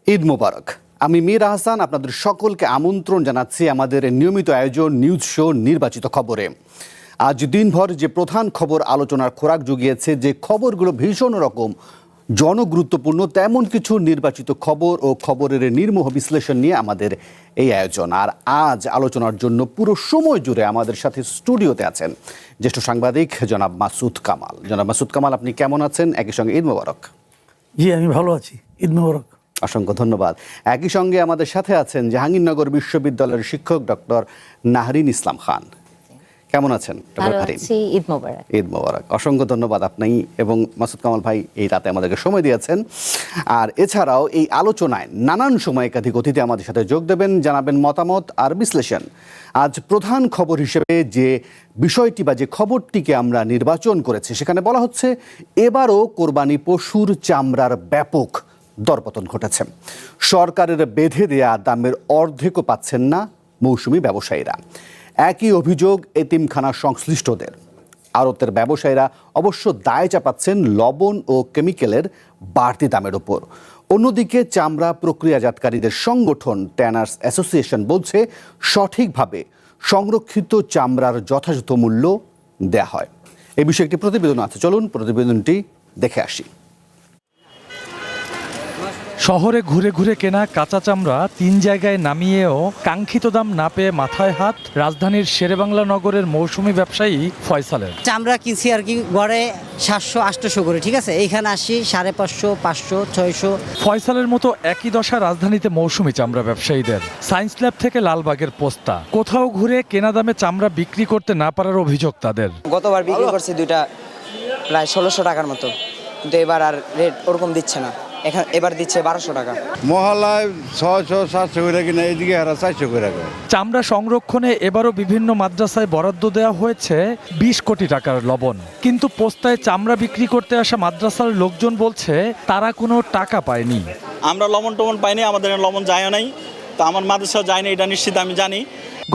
ঈদ মোবারক। আমি মীর আহসান আপনাদের সকলকে আমন্ত্রণ জানাচ্ছি আমাদের নিয়মিত আয়োজন নিউজ শো নির্বাচিত খবরে। আজ দিনভর যে প্রধান খবর আলোচনার খোরাক জুগিয়েছে, যে খবরগুলো ভীষণ রকম জনগুরুত্বপূর্ণ, তেমন কিছু নির্বাচিত খবর ও খবরের নির্মোহ বিশ্লেষণ নিয়ে আমাদের এই আয়োজন। আর আজ আলোচনার জন্য পুরো সময় জুড়ে আমাদের সাথে স্টুডিওতে আছেন জ্যেষ্ঠ সাংবাদিক জনাব মাসুদ কামাল। জনাব মাসুদ কামাল, আপনি কেমন আছেন? একই সঙ্গে ঈদ মোবারক। জি, আমি ভালো আছি, ঈদ মোবারক। অসংখ্য ধন্যবাদ। একই সঙ্গে আমাদের সাথে আছেন জাহাঙ্গীরনগর বিশ্ববিদ্যালয়ের শিক্ষক ডক্টর নাহরিন ইসলাম খান। কেমন আছেন ডক্টর নাহরিন? ঈদ মোবারক। ঈদ মোবারক। অসংখ্য ধন্যবাদ আপনি এবং মাসুদ কামাল ভাই এই রাতে আমাদেরকে সময় দিয়েছেন। আর এছাড়াও এই আলোচনায় নানান সময় একাধিক অতিথি আমাদের সাথে যোগ দেবেন, জানাবেন মতামত আর বিশ্লেষণ। আজ প্রধান খবর হিসেবে যে বিষয়টি বা যে খবরটিকে আমরা নির্বাচন করেছি, সেখানে বলা হচ্ছে এবারও কোরবানি পশুর চামড়ার ব্যাপক দরপতন ঘটেছে। সরকারের বেঁধে দেয়া দামের অর্ধেকও পাচ্ছেন না মৌসুমি ব্যবসায়ীরা। একই অভিযোগ এতিমখানা সংশ্লিষ্টদের। আড়তের ব্যবসায়ীরা অবশ্য দায় চাপাচ্ছেন লবণ ও কেমিক্যালের বাড়তি দামের ওপর। অন্যদিকে চামড়া প্রক্রিয়াজাতকারীদের সংগঠন ট্যানার্স অ্যাসোসিয়েশন বলছে সঠিকভাবে সংরক্ষিত চামড়ার যথাযথ মূল্য দেয়া হয়। এই বিষয়ে একটি প্রতিবেদন আছে, চলুন প্রতিবেদনটি দেখে আসি। শহরে ঘুরে ঘুরে কেনা কাঁচা চামড়া 3 জায়গায় নামিয়েও কাঙ্ক্ষিত দাম না পেয়ে মাথায় হাত রাজধানীর শেরেবাংলা নগরের মৌসুমি ব্যবসায়ী ফয়সালের। চামড়া কিনছি আর কি গড়ে 700-800 করে, ঠিক আছে, এইখানে আসি 550, 500, 600। ফয়সালের মতো একই দশা রাজধানীতে মৌসুমি চামড়া ব্যবসায়ীদের। সায়েন্স ল্যাব থেকে লালবাগের পোস্তা, কোথাও ঘুরে কেনা দামে চামড়া বিক্রি করতে না পারার অভিযোগ তাদের। গতবার বিক্রি করছি দুইটা প্রায় 1600 টাকার মতো, কিন্তু এবার আর রেট ওরকম দিচ্ছে না, এবার দিচ্ছে 1200 টাকা। মহলায় 600-700 করে কিনা, এদিকে হারা 400 করে। চামড়া সংরক্ষণে এবারও বিভিন্ন মাদ্রাসায় বরাদ্দ দেওয়া হয়েছে 20 কোটি টাকার লবণ, কিন্তু পোস্তায় চামড়া বিক্রি করতে আসা মাদ্রাসার লোকজন বলছে তারা কোনো টাকা পায়নি। আমরা লবণ টবণ পাইনি, আমাদের লবণ যায় নাই, তো আমার মাদ্রাসা যায়নি, এটা নিশ্চিত আমি জানি।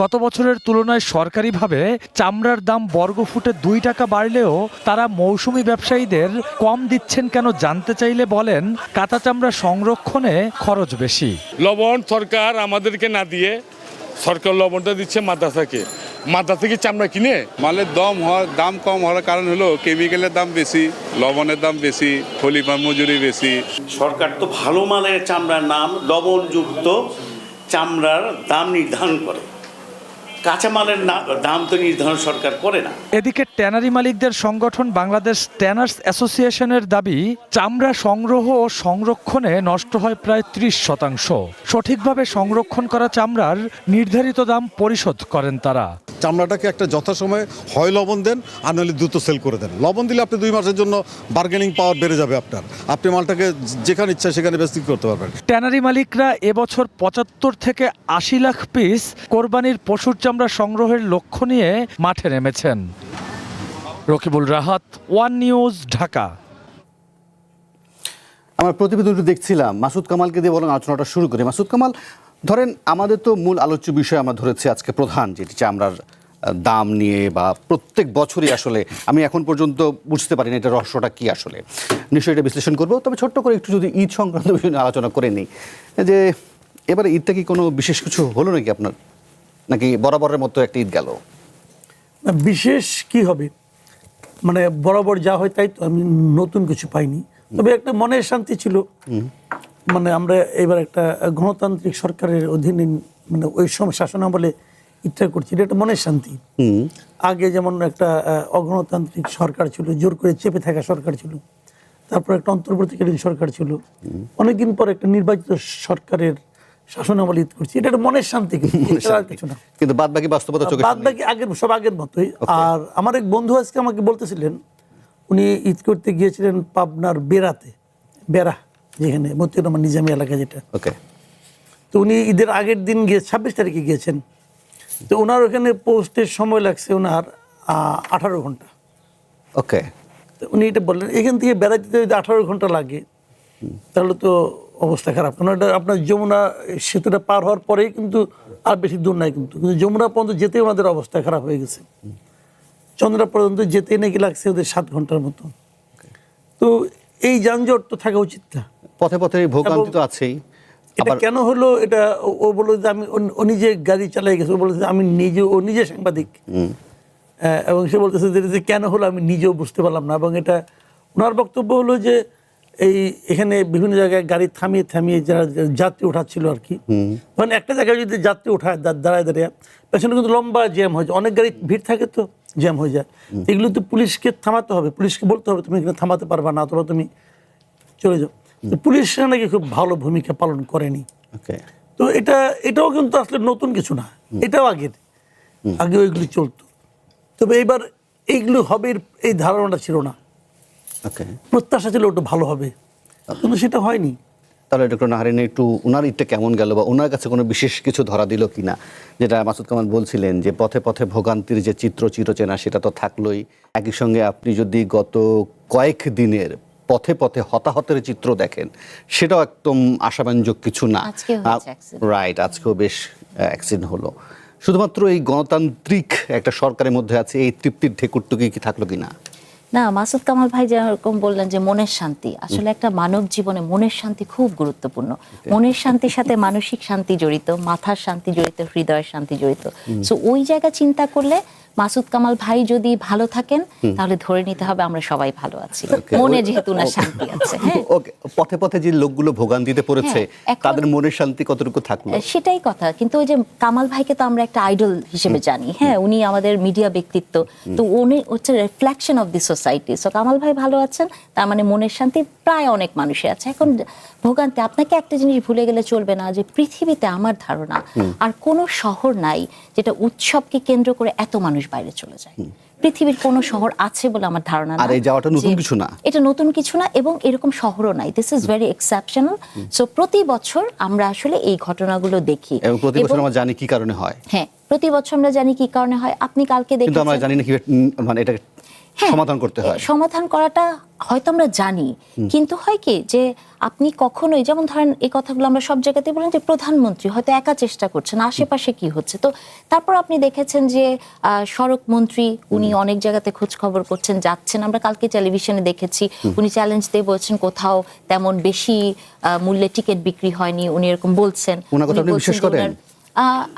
গত বছরের তুলনায় সরকারিভাবে চামড়ার দাম বর্গফুটে 2 টাকা বাড়লেও তারা মৌসুমি ব্যবসায়ীদের কম দিচ্ছেন কেন জানতে চাইলে বলেন কাঁচা চামড়া সংরক্ষণে খরচ বেশি। লবণ সরকার আমাদেরকে না দিয়ে সরকার লবণটা দিচ্ছে মাদ্রাসাকে, মাদ্রাসা থেকে চামড়া কিনে মালের দাম কম হওয়ার কারণ হলো কেমিক্যালের দাম বেশি, লবণের দাম বেশি, খলিফার মজুরি বেশি। সরকার তো ভালো মানের চামড়ার নাম লবণযুক্ত চামড়ার দাম নির্ধারণ করে, কাঁচামালের দাম তো নির্ধারণ সরকার করে না। এদিকে ট্যানারি মালিকদের সংগঠন বাংলাদেশ ট্যানার্স অ্যাসোসিয়েশনের দাবি চামড়া সংগ্রহ ও সংরক্ষণে নষ্ট হয় প্রায় 30%। সঠিকভাবে সংরক্ষণ করা চামড়ার নির্ধারিত দাম পরিশোধ করেন তারা। চামড়াটাকে একটা যথাসময়ে হয় লবণ দেন, আর নাহলে দ্রুত সেল করে দেন। লবণ দিলে আপনি 2 মাসের জন্য বার্গেনিং পাওয়ার বেড়ে যাবে আপনার, আপনি মালটাকে যেখানে ইচ্ছা সেখানে বিক্রি করতে পারবেন। ট্যানারি মালিকরা এবছর 75 থেকে 80 লাখ পিস কোরবানির পশুর চামড়া সংগ্রহের লক্ষ্য নিয়ে মাঠে নেমেছেন। Rakibul Rahat, one news, Dhaka. আমার প্রতিবেদনটি দেখছিলাম, মাসুদ কামালকে দিয়ে বলেন আলোচনাটা শুরু করি। মাসুদ কামাল, ধরেন আমাদের তো মূল আলোচ্য বিষয় আমরা ধরেছি আজকে প্রধান, যেটি চামড়ার দাম নিয়ে, বা প্রত্যেক বছরই আসলে আমি এখন পর্যন্ত বুঝতে পারি না এটা রহস্যটা কি আসলে। নিশ্চয়ই এটা বিশ্লেষণ করবো, তবে ছোট্ট করে একটু যদি ঈদ সংক্রান্ত বিষয় নিয়ে আলোচনা করে নিই, যে এবারে ঈদটা কি কোনো বিশেষ কিছু হলো নাকি আপনার, নাকি বরাবরের মতো একটা ঈদ গেল? বিশেষ কি হবে, মানে বরাবর যা হয় তাই তো, আমি নতুন কিছু পাইনি। তবে একটা মনের শান্তি ছিল, মানে আমরা এবার একটা গণতান্ত্রিক সরকারের অধীনে, মানে ওই সময় শাসনামলে ঈদটা করছি, এটা একটা মনের শান্তি। আগে যেমন একটা অগণতান্ত্রিক সরকার ছিল, জোর করে চেপে থাকা সরকার ছিল, তারপর একটা অন্তর্বর্তীকালীন সরকার ছিল, অনেকদিন পর একটা নির্বাচিত সরকারের শাসনামলে ঈদ করছি, এটা একটা মনের শান্তি, কিছু না। কিন্তু বাদ বাকি বাস্তবতা, বাদ বাকি সব আগের মতোই। আর আমার এক বন্ধু আজকে আমাকে বলতেছিলেন, উনি ঈদ করতে গিয়েছিলেন পাবনার বেড়া, যেখানে মতিউর রহমান নিজামী এলাকা যেটা। তো উনি ঈদের আগের দিন গিয়ে 26 তারিখে গিয়েছেন। তো ওনার ওখানে পৌঁছতে সময় লাগছে ওনার 18 ঘন্টা। ওকে, উনি এটা বললেন, এখান থেকে বেড়াতে যদি 18 ঘন্টা লাগে তাহলে তো অবস্থা খারাপ। কারণ এটা আপনার যমুনা সেতুটা পার হওয়ার পরেই কিন্তু আর বেশি দূর নাই, কিন্তু যমুনা পর্যন্ত যেতেই ওনাদের অবস্থা খারাপ হয়ে গেছে। চন্দ্রা পর্যন্ত যেতেই নাকি লাগছে ওদের 7 ঘন্টার মতো। তো এই যানজট তো থাকা উচিত না, পথে পথে ভোগান্তি তো আছেই। এটা কেন হলো, এটা ও বললো যে আমি ও নিজে গাড়ি চালাই গেছে, ও বলেছে আমি ও নিজে সাংবাদিক, এবং সে বলতেছে যে কেন হলো আমি নিজেও বুঝতে পারলাম না। এবং এটা ওনার বক্তব্য হলো যে এখানে বিভিন্ন জায়গায় গাড়ি থামিয়ে থামিয়ে যারা যাত্রী উঠাচ্ছিল আর কি, মানে একটা জায়গায় যদি যাত্রী ওঠায় দাঁড়ায় দাঁড়িয়ে, পেছনে কিন্তু লম্বা জ্যাম হয়ে যায়, অনেক গাড়ি ভিড় থাকে তো জ্যাম হয়ে যায়। এগুলো তো পুলিশকে থামাতে হবে, পুলিশকে বলতে হবে তুমি এখানে থামাতে পারবা না, অথবা তুমি চলে যাও। তো পুলিশ নাকি খুব ভালো ভূমিকা পালন করেনি। তো এটাও কিন্তু আসলে নতুন কিছু না, এটাও আগে ওইগুলি চলতো, তবে এইবার এইগুলো হবে এই ধারণাটা ছিল না, প্রত্যাশা ছিল ওটা ভালো হবে, কিন্তু সেটা হয়নি। তাহলে ডক্টর নাহারিন একটু ওনার ইটটা কেমন গেল, বা ওনার কাছে কোনো বিশেষ কিছু ধরা দিল কিনা? যেটা মাসুদ কামাল বলছিলেন যে পথে পথে ভোগান্তির যে চিরচেনা সেটা তো থাকলোই, একই সঙ্গে আপনি যদি গত কয়েক দিনের পথে পথে হতাহতের চিত্র দেখেন, সেটাও একদম আশাব্যঞ্জক কিছু না। রাইট, আজকেও বেশ অ্যাক্সিডেন্ট হলো। শুধুমাত্র এই গণতান্ত্রিক একটা সরকারের মধ্যে আছে, এই তৃপ্তির ঢেকুরটুকি কি থাকলো কিনা? না, মাসুদ কামাল ভাই যেরকম বললেন যে মনের শান্তি, আসলে একটা মানব জীবনে মনের শান্তি খুব গুরুত্বপূর্ণ। মনের শান্তির সাথে মানসিক শান্তি জড়িত, মাথার শান্তি জড়িত, হৃদয়ের শান্তি জড়িত। সো ওই জায়গা চিন্তা করলে মাসুদ কামাল ভাই যদি ভালো থাকেন, তাহলে ধরে নিতে হবে আমরা সবাই ভালো আছি, মনে যেহেতু না শান্তি আছে। হ্যাঁ, ওকে, পথে পথে যে লোকগুলো ভোগান্তিতে পড়েছে তাদের মনের শান্তি কতটুকু থাকলো, সেটাই কথা। কিন্তু ওই যে কামাল ভাইকে তো আমরা একটা আইডল হিসেবে জানি, হ্যাঁ, উনি আমাদের মিডিয়া ব্যক্তিত্ব, তো উনি হচ্ছে reflection of the society. So Kamal ভাই ভালো আছেন, তার মানে মনের শান্তি প্রায় অনেক মানুষের আছে। এখন ভোগান্তি, আপনাকে একটা জিনিস ভুলে গেলে চলবে না যে পৃথিবীতে আমার ধারণা আর কোনো শহর নাই যেটা উৎসবকে কেন্দ্র করে এত মানুষ বাইরে চলে যায়। পৃথিবীর কোনো শহর আছে বলে আমার ধারণা না। আর এই যাওয়াটা নতুন কিছু না, এটা নতুন কিছু না, এবং এরকম শহরও নাই। This is very exceptional. So প্রতি বছর আমরা আসলে এই ঘটনাগুলো দেখি, এবং প্রতি বছর আমরা জানি কি কারণে হয়। হ্যাঁ, প্রতি বছর আমরা জানি কি কারণে হয়। আপনি কালকে দেখেছেন, কিন্তু আমরা জানি না কি মানে এটা সমাধান করতে হয়। সমাধান করাটা হয়তো আমরা জানি, কিন্তু হয় কি যে আপনি কখনোই, যেমন ধরেন এই কথাগুলো আমরা সব জায়গাতেই বলেন যে প্রধানমন্ত্রী হয়তো একা চেষ্টা করছেন, আশেপাশে কি হচ্ছে। তো তারপর আপনি দেখেছেন যে সড়ক মন্ত্রী উনি অনেক জায়গাতে খোঁজ খবর করছেন, যাচ্ছেন। আমরা কালকে টেলিভিশনে দেখেছি উনি চ্যালেঞ্জ দিয়ে বলছেন কোথাও তেমন বেশি মূল্যে টিকিট বিক্রি হয়নি, উনি এরকম বলছেন।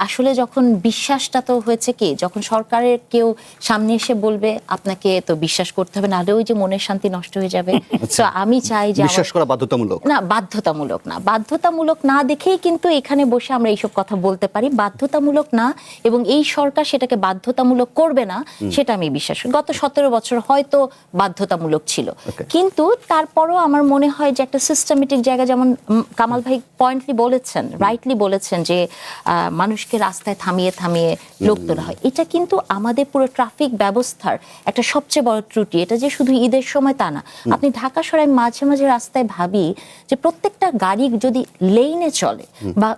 আসলে যখন বিশ্বাসটা তো হয়েছে কি, যখন সরকারের কেউ সামনে এসে বলবে আপনাকে তো বিশ্বাস করতে হবে, নাহলে ওই যে মনের শান্তি নষ্ট হয়ে যাবে। তো আমি চাই যে বিশ্বাস করা বাধ্যতামূলক না, বাধ্যতামূলক না, বাধ্যতামূলক না দেখেই কিন্তু এখানে বসে আমরা এইসব কথা বলতে পারি। বাধ্যতামূলক না, এবং এই সরকার সেটাকে বাধ্যতামূলক করবে না সেটা আমি বিশ্বাস করি। গত 17 বছর হয়তো বাধ্যতামূলক ছিল, কিন্তু তারপরও আমার মনে হয় যে একটা সিস্টেমেটিক জায়গা, যেমন কামাল ভাই পয়েন্টলি বলেছেন, রাইটলি বলেছেন যে মানুষকে রাস্তায় থামিয়ে থামিয়ে লোক তোলা হয়। এটা কিন্তু আমাদের পুরো ট্রাফিক ব্যবস্থার একটা সবচেয়ে বড় ত্রুটি। এটা যে শুধু ঈদের সময় তা না, আপনি ঢাকা শহরে মাঝে মাঝে রাস্তায় ভাবি যে প্রত্যেকটা গাড়ি যদি লেইনে চলে, বা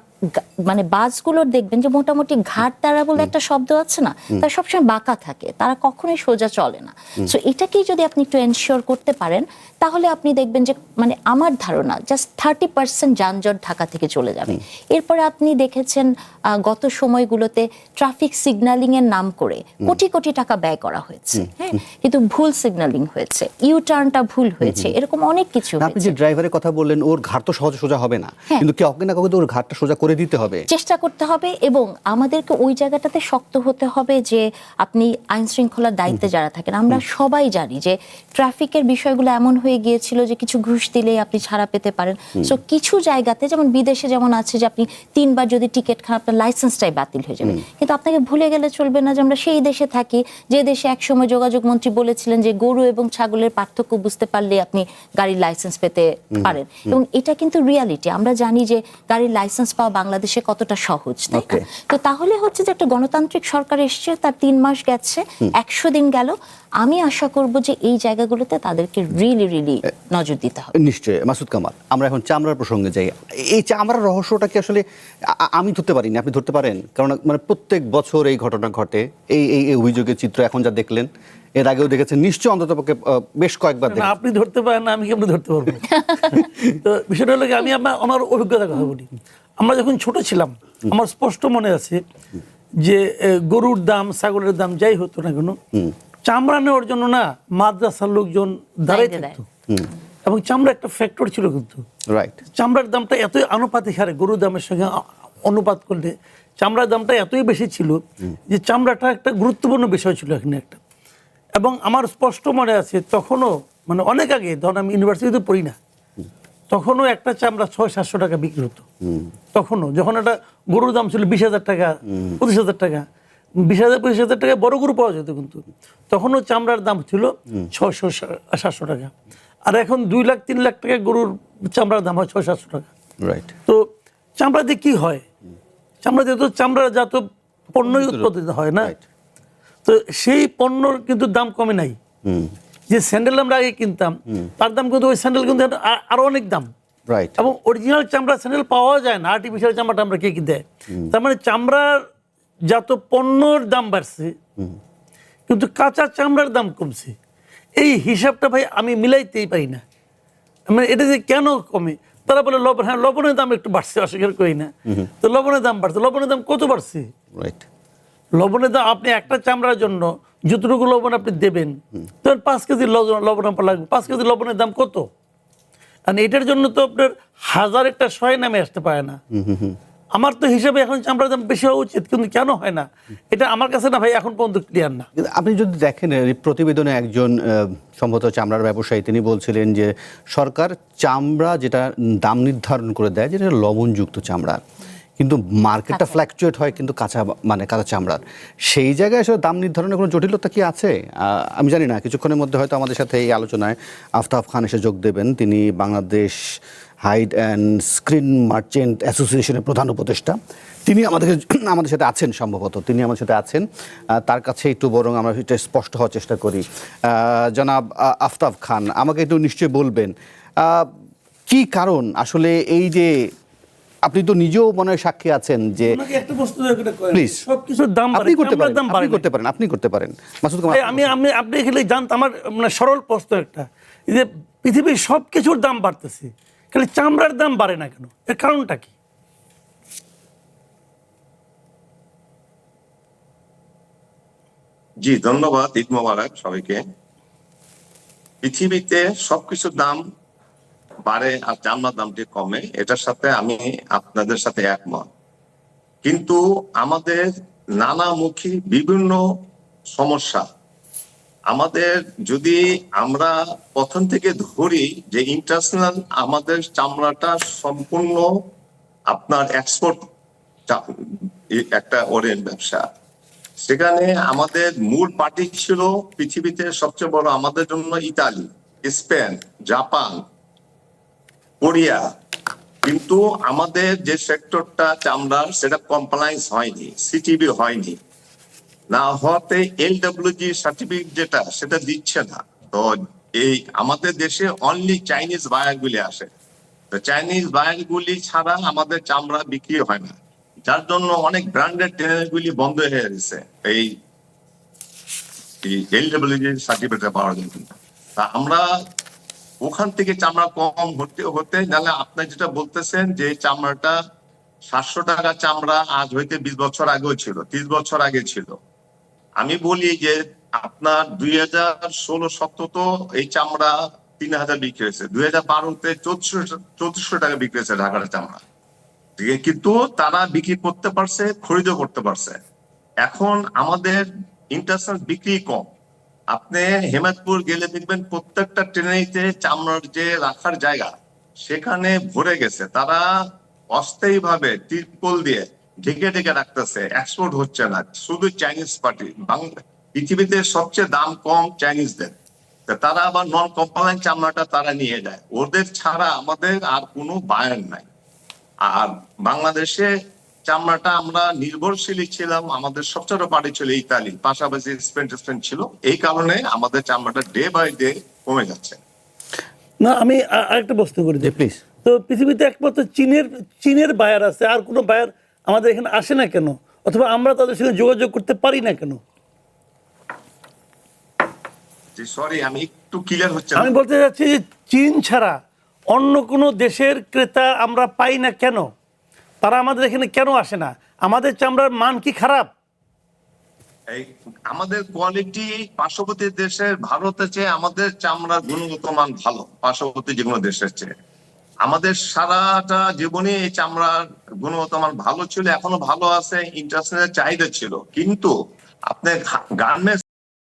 মানে বাসগুলোর দেখবেন যে মোটামুটি ঘাট তারা বলে একটা শব্দ আছে না, তারা সবসময় বাঁকা থাকে, তারা কখনোই সোজা চলে না। সো এটাকেই যদি আপনি একটু এনশিওর করতে পারেন, তাহলে আপনি দেখবেন যে মানে আমার ধারণা জাস্ট 30% যানজট ঢাকা থেকে চলে যাবে। এরপরে আপনি দেখেছেন গত সময়গুলোতে ট্রাফিক সিগন্যালিং এর নাম করে কোটি কোটি টাকা ব্যয় করা হয়েছে, হ্যাঁ, কিন্তু ভুল সিগন্যালিং হয়েছে, ইউ টার্নটা ভুল হয়েছে, এরকম অনেক কিছু। আপনি যে ড্রাইভারের কথা বললেন, ওর ঘাট তো সহজে সোজা হবে না, কিন্তু কাউকে না কাউকে তো ওর ঘাটটা সোজা করে দিতে হবে, চেষ্টা করতে হবে। এবং আমাদেরকে ওই জায়গাটাতে শক্ত হতে হবে যে আপনি আইন শৃঙ্খলার দায়িত্বে যারা থাকেন, আমরা সবাই জানি যে ট্রাফিকের বিষয়গুলো এমন হয়ে গিয়েছিল যে কিছু ঘুষ দিলেই আপনি ছাড়া পেতে পারেন। সো কিছু জায়গাতে, যেমন বিদেশে যেমন আছে যে আপনি 3 বার যদি টিকিট খান আপনার লাইসেন্সটাই বাতিল হয়ে যাবে, কিন্তু আপনাকে ভুলে গেলে চলবে না যে আমরা সেই দেশে থাকি যে দেশে একসময় যোগাযোগ মন্ত্রী বলেছিলেন যে গরু এবং ছাগলের পার্থক্য বুঝতে পারলে আপনি গাড়ির লাইসেন্স পেতে পারেন। এবং এটা কিন্তু রিয়ালিটি। আমরা জানি যে গাড়ির লাইসেন্স পাওয়া বাংলাদেশে কতটা সহজ, তাই না? তো তাহলে হচ্ছে যে একটা গণতান্ত্রিক সরকার এসছে, তার 3 মাস গেছে, 100 দিন গেল। আমি আশা করব যে এই জায়গাগুলোতে তাদেরকে রিলি নজর দিতে হবে। নিশ্চয়ই। মাসুদ কামাল, আমরা এখন চামড়ার প্রসঙ্গে যাই। এই চামড়ার রহস্যটা কি আসলে আমি ধরতে পারিনি, আপনি ধরতে পারেন? কারণ মানে প্রত্যেক বছর এই ঘটনা ঘটে, এই অভিযোগের চিত্র এখন যা দেখলেন, এর আগেও দেখেছেন নিশ্চয়, অন্ততপক্ষে বেশ কয়েকবার। আপনি ধরতে পারেন না, আমি কেমন ধরতে পারবো? তো বিষয়টা হলো আমি আমার অভিজ্ঞতার কথা বলি। আমরা যখন ছোট ছিলাম, আমার স্পষ্ট মনে আছে যে গরুর দাম, ছাগলের দাম যাই হতো না কেন, চামড়া নেওয়ার জন্য না মাদ্রাসার লোকজন দাঁড়াই থাকতো। এবং চামড়া একটা ফ্যাক্টর ছিল কিন্তু রাইট। চামড়ার দামটা এতই আনুপাতিক হারে গরুর দামের সঙ্গে অনুপাত করলে চামড়ার দামটা এতই বেশি ছিল যে চামড়াটা একটা গুরুত্বপূর্ণ বিষয় ছিল এখানে একটা। এবং আমার স্পষ্ট মনে আছে তখনও, মানে অনেক আগে, ধরুন আমি ইউনিভার্সিটিতে পড়ি না, তখনও একটা চামড়া 600-700 টাকা বিক্রি হতো। তখনও যখন একটা গরুর দাম ছিল 20,000 টাকা, 25,000 টাকা, 20,000-25,000 টাকায় বড় গরু পাওয়া যেত, কিন্তু তখনও চামড়ার দাম ছিল 600-700 টাকা। আর এখন 2 লাখ 3 লাখ টাকা গরুর চামড়ার দাম হয় 600-700 টাকা। রাইট। তো চামড়া দিয়ে কি হয়? চামড়া দিয়ে তো চামড়াজাত পণ্যই উৎপাদিত হয় না। তো সেই পণ্যর কিন্তু দাম কমে নাই। যে স্যান্ডেল আমরা আগে কিনতাম তার দাম কিন্তু ওই স্যান্ডেল কিন্তু আরো অনেক দাম। রাইট। এবং অরিজিনাল চামড়া স্যান্ডেল পাওয়া যায় না, আর্টিফিশিয়াল চামড়াটা আমরা কে কি দেয়। তার মানে চামড়ার জাত পণ্যর দাম বাড়ছে কিন্তু কাঁচা চামড়ার দাম কমছে। এই হিসাবটা ভাই আমি মিলাইতেই পারি না। মানে এটা যে কেন কমে, তারা বলে লবণ, হ্যাঁ লবণের দাম একটু বাড়ছে, অস্বীকার করি না। তো লবণের দাম বাড়ছে, লবণের দাম কত বাড়ছে? রাইট। লবণের দাম আপনি একটা চামড়ার জন্য যতটুকু লবণ আপনি দেবেন, তখন 5 কেজি লবণ আপনার লাগবে। 5 কেজি লবণের দাম কত? আর এটার জন্য তো আপনার 1000 একটা 100 নামে আসতে পারে না। আমার তো হিসাবে এখন চামড়ার দাম বেশি হওয়া উচিত, কিন্তু কেন হয় না এটা আমার কাছে না ভাই এখন পর্যন্ত ক্লিয়ার না। আপনি যদি দেখেন এই প্রতিবেদনে একজন সম্ভবত চামড়ার ব্যবসায়ী তিনি বলছিলেন যে সরকার চামড়া যেটা দাম নির্ধারণ করে দেয় যেটা লবণযুক্ত চামড়া, কিন্তু মার্কেটটা ফ্ল্যাকচুয়েট হয় কিন্তু কাঁচা চামড়ার। সেই জায়গায় আসলে দাম নির্ধারণের কোনো জটিলতা কি আছে? আমি জানি না, কিছুক্ষণের মধ্যে হয়তো আমাদের সাথে এই আলোচনায় আফতাব খান এসে যোগ দেবেন। তিনি Bangladesh hide and skin merchant অ্যাসোসিয়েশনের প্রধান উপদেষ্টা। তিনি আমাদের সাথে আছেন, সম্ভবত তিনি আমাদের সাথে আছেন। তার কাছে একটু বরং আমরা এটা স্পষ্ট হওয়ার চেষ্টা করি। জনাব আফতাব খান, আমাকে একটু নিশ্চয়ই বলবেন কি কারণ আসলে এই যে, আপনি তো নিজেও মনে হয় সাক্ষী আছেন যে প্লিজ সবকিছুর দাম আপনি করতে পারেন, আপনি করতে পারেন মাসুদ কামাল। আপনি এখানে জানতে আমার মানে সরল প্রশ্ন একটা, যে পৃথিবীর সবকিছুর দাম বাড়তেছে, খালি চামড়ার দাম বাড়ে না কেন? এর কারণটা কি? জি ধন্যবাদ, ঈদ মোবারক সবাইকে। পৃথিবীতে সবকিছুর দাম বাড়ে আর চামড়ার দামটি কমে, এটার সাথে আমি আপনাদের সাথে একমত। কিন্তু আমাদের নানামুখী বিভিন্ন সমস্যা, আমাদের যদি আমরা প্রথম থেকে ধরি যে ইন্টারন্যাশনাল আমাদের চামড়াটা সম্পূর্ণ আপনার এক্সপোর্ট একটা ওরিয়েন্ট ব্যবসা, সেখানে আমাদের মূল পার্টি ছিল পৃথিবীতে সবচেয়ে বড় আমাদের জন্য ইতালি, স্পেন, জাপান, কোরিয়া। কিন্তু আমাদের যে সেক্টরটা চামড়ার সেটা কমপ্লায়েন্স হয়নি, সিটিবি হয়নি, না হতে এলডব্লিউজি সার্টিফিকেট যেটা সেটা দিচ্ছে না। তো এই আমাদের দেশে অনলি চাইনিজ বায়ার গুলি আসে, তো চাইনিজ বায়ার গুলি ছাড়া আমাদের চামড়া বিক্রি হয় না, যার জন্য অনেক ব্র্যান্ডেড ট্রেনার গুলি বন্ধ হয়ে গেছে এই এলডব্লিউজি সার্টিফিকেট পাওয়ার জন্য। তা আমরা ওখান থেকে চামড়া কম হতে নাহলে আপনার যেটা বলতেছেন যে চামড়াটা 700 টাকা চামড়া আজ হইতে 20 বছর আগেও ছিল, 30 বছর আগে ছিল। আমি বলি যে আপনার 2016-17 তো এই চামড়া 3000 বিক্রি হয়েছে, 2012-তে 1400 টাকা বিক্রি হয়েছে ঢাকার চামড়া, কিন্তু তারা বিক্রি করতে পারছে, খরিদও করতে পারছে। এখন আমাদের ইন্টারন্যাশনাল বিক্রি কম। আপনি হেমায়তপুর গেলে দেখবেন প্রত্যেকটা ট্রেনেতে চামড়ার যে রাখার জায়গা সেখানে ভরে গেছে, তারা অস্থায়ী ভাবে ত্রিপল দিয়ে ঢেকে ঢেকে রাখতেছে, এক্সপোর্ট হচ্ছে না। শুধু চাইনিজ পার্টি, পৃথিবীতে সবচেয়ে দাম কম চাইনিজদের, তারা আবার নন কমপ্লায়েন্ট চামড়াটা তারা নিয়ে যায়, ওদের ছাড়া আমাদের আর কোনো বায়ার নাই। আর বাংলাদেশে চামড়াটা আমরা নির্ভরশীল ছিলাম, আমাদের সবচেয়ে পার্টি ছিল ইতালি, পাশাপাশি স্পেন ছিল। এই কারণে আমাদের চামড়াটা ডে বাই ডে কমে যাচ্ছে। না আমি আরেকটা প্রশ্ন করি প্লিজ। তো পৃথিবীতে একমাত্র চীনের বায়ার আছে, আর কোনো বায়ার আমাদের এখানে আসে না কেন? অথবা আমরা তাদের সঙ্গে যোগাযোগ করতে পারি না কেন? সরি আমি একটু ক্লিয়ার হচ্ছে। আমি বলতে চাচ্ছি যে চীন ছাড়া অন্য কোনো দেশের ক্রেতা আমরা পাই না কেন? তারা আমাদের এখানে কেন আসে না? আমাদের চামড়ার মান কি খারাপ? এই আমাদের কোয়ালিটি পার্শ্ববর্তী দেশের ভারতের চেয়ে আমাদের চামড়ার গুণগত মান ভালো, পার্শ্ববর্তী যে কোনো দেশের চেয়ে। আমাদের সারাটা জীবনে এই চামড়ার গুণগত মান ভালো ছিল, এখনো ভালো আছে, ইন্টারন্যাশনাল চাহিদা ছিল। কিন্তু আপনার গার্মেন্টস